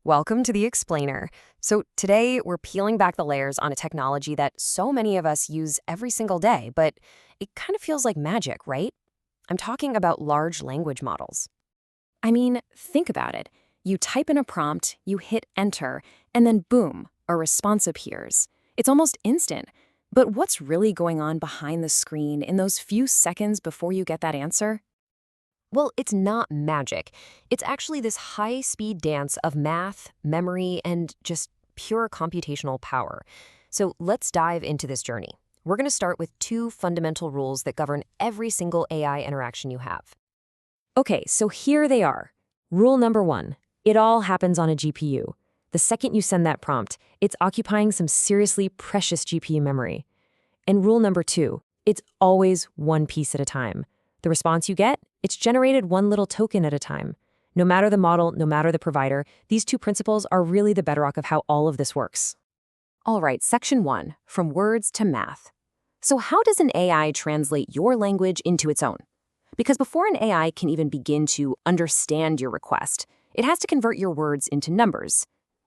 Welcome to the Explainer. So today we're peeling back the layers on a technology that so many of us use every single day, but it kind of feels like magic, right? I'm talking about large language models. I mean, think about it. You type in a prompt, you hit enter, and then boom, a response appears. It's almost instant. But what's really going on behind the screen in those few seconds before you get that answer? Well, it's not magic. It's actually this high-speed dance of math, memory, and just pure computational power. So let's dive into this journey. We're going to start with two fundamental rules that govern every single AI interaction you have. Okay, so here they are. Rule number one, it all happens on a GPU. The second you send that prompt, it's occupying some seriously precious GPU memory. And rule number two, it's always one piece at a time. The response you get, it's generated one little token at a time. No matter the model, no matter the provider, these two principles are really the bedrock of how all of this works. All right, section one, from words to math. So how does an AI translate your language into its own? Because before an AI can even begin to understand your request, it has to convert your words into numbers.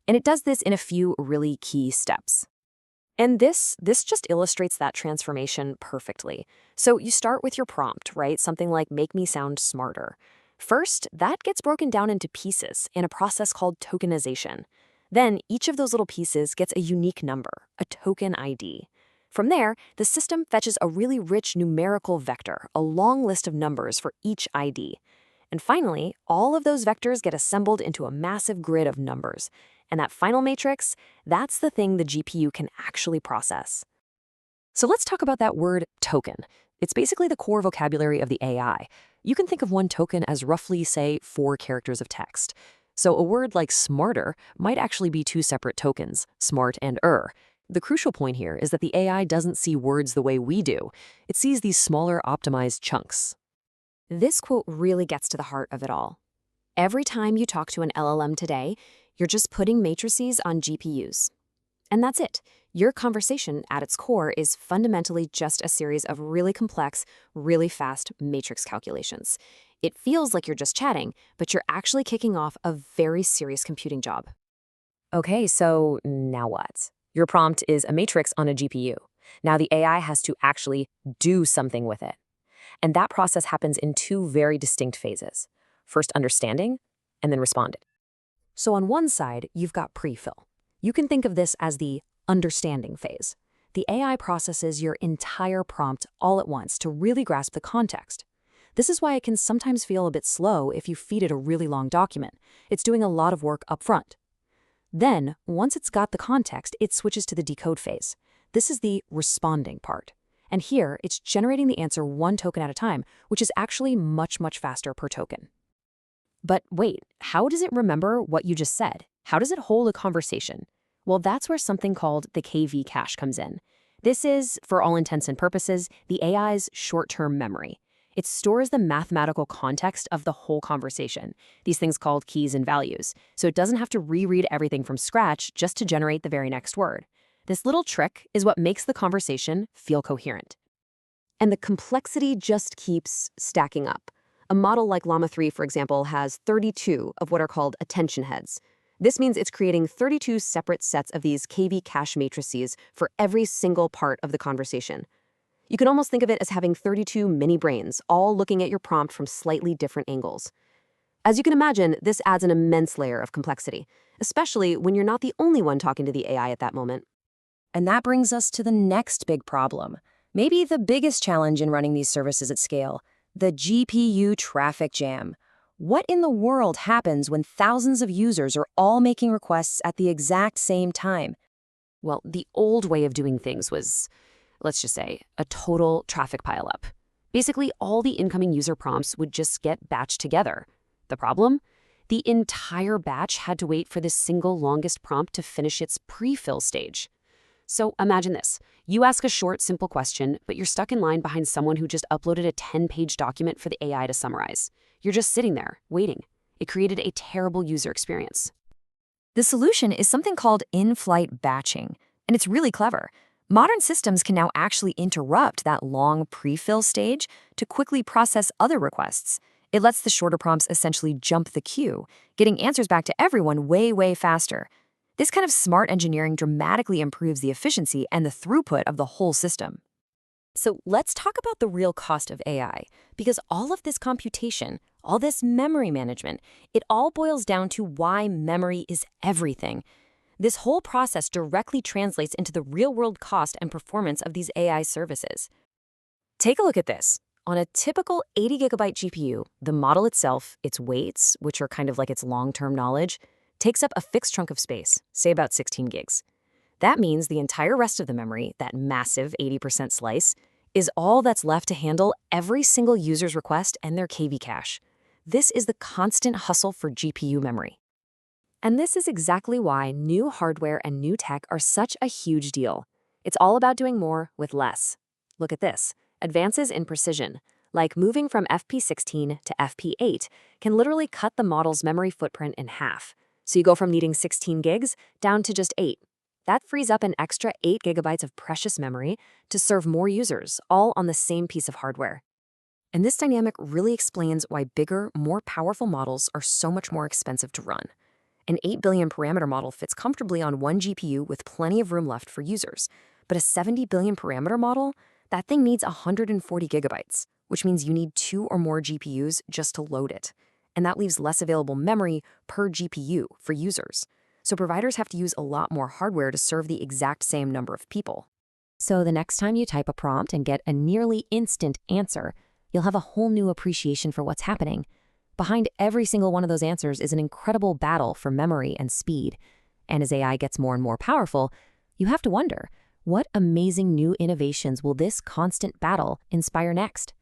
And it does this in a few really key steps. And this just illustrates that transformation perfectly. So you start with your prompt, right? Something like, make me sound smarter. First, that gets broken down into pieces in a process called tokenization. Then each of those little pieces gets a unique number, a token ID. From there, the system fetches a really rich numerical vector, a long list of numbers for each ID. And finally, all of those vectors get assembled into a massive grid of numbers. And that final matrix, that's the thing the GPU can actually process. So let's talk about that word token. It's basically the core vocabulary of the AI. You can think of one token as roughly, say, 4 characters of text. So a word like smarter might actually be 2 separate tokens, smart and er. The crucial point here is that the AI doesn't see words the way we do. It sees these smaller, optimized chunks. This quote really gets to the heart of it all. Every time you talk to an LLM today, you're just putting matrices on GPUs. And that's it. Your conversation, at its core, is fundamentally just a series of really complex, really fast matrix calculations. It feels like you're just chatting, but you're actually kicking off a very serious computing job. Okay, so now what? Your prompt is a matrix on a GPU. Now the AI has to actually do something with it. And that process happens in 2 very distinct phases. First, understanding, and then responding. So on one side, you've got prefill. You can think of this as the understanding phase. The AI processes your entire prompt all at once to really grasp the context. This is why it can sometimes feel a bit slow if you feed it a really long document. It's doing a lot of work up front. Then, once it's got the context, it switches to the decode phase. This is the responding part. And here, it's generating the answer one token at a time, which is actually much faster per token. But wait, how does it remember what you just said? How does it hold a conversation? Well, that's where something called the KV cache comes in. This is, for all intents and purposes, the AI's short-term memory. It stores the mathematical context of the whole conversation, these things called keys and values, so it doesn't have to reread everything from scratch just to generate the very next word. This little trick is what makes the conversation feel coherent. And the complexity just keeps stacking up. A model like LLaMA 3, for example, has 32 of what are called attention heads. This means it's creating 32 separate sets of these KV cache matrices for every single part of the conversation. You can almost think of it as having 32 mini brains, all looking at your prompt from slightly different angles. As you can imagine, this adds an immense layer of complexity, especially when you're not the only one talking to the AI at that moment. And that brings us to the next big problem, maybe the biggest challenge in running these services at scale. The GPU traffic jam. What in the world happens when thousands of users are all making requests at the exact same time? Well, the old way of doing things was, let's just say, a total traffic pileup. Basically, all the incoming user prompts would just get batched together. The problem? The entire batch had to wait for this single longest prompt to finish its pre-fill stage. So imagine this. You ask a short, simple question, but you're stuck in line behind someone who just uploaded a 10-page document for the AI to summarize. You're just sitting there, waiting. It created a terrible user experience. The solution is something called in-flight batching, and it's really clever. Modern systems can now actually interrupt that long pre-fill stage to quickly process other requests. It lets the shorter prompts essentially jump the queue, getting answers back to everyone way, way faster. This kind of smart engineering dramatically improves the efficiency and the throughput of the whole system. So let's talk about the real cost of AI, because all of this computation, all this memory management, it all boils down to why memory is everything. This whole process directly translates into the real-world cost and performance of these AI services. Take a look at this. On a typical 80 GB GPU, the model itself, its weights, which are kind of like its long-term knowledge, takes up a fixed chunk of space, say about 16 gigs. That means the entire rest of the memory, that massive 80% slice, is all that's left to handle every single user's request and their KV cache. This is the constant hustle for GPU memory. And this is exactly why new hardware and new tech are such a huge deal. It's all about doing more with less. Look at this. Advances in precision, like moving from FP16 to FP8, can literally cut the model's memory footprint in half. So you go from needing 16 gigs down to just 8. That frees up an extra 8 GB of precious memory to serve more users, all on the same piece of hardware. And this dynamic really explains why bigger, more powerful models are so much more expensive to run. An 8 billion parameter model fits comfortably on one GPU with plenty of room left for users. But a 70 billion parameter model, that thing needs 140 gigabytes, which means you need 2 or more GPUs just to load it. And that leaves less available memory per GPU for users. So providers have to use a lot more hardware to serve the exact same number of people. So the next time you type a prompt and get a nearly instant answer, you'll have a whole new appreciation for what's happening. Behind every single one of those answers is an incredible battle for memory and speed. And as AI gets more and more powerful, you have to wonder, what amazing new innovations will this constant battle inspire next?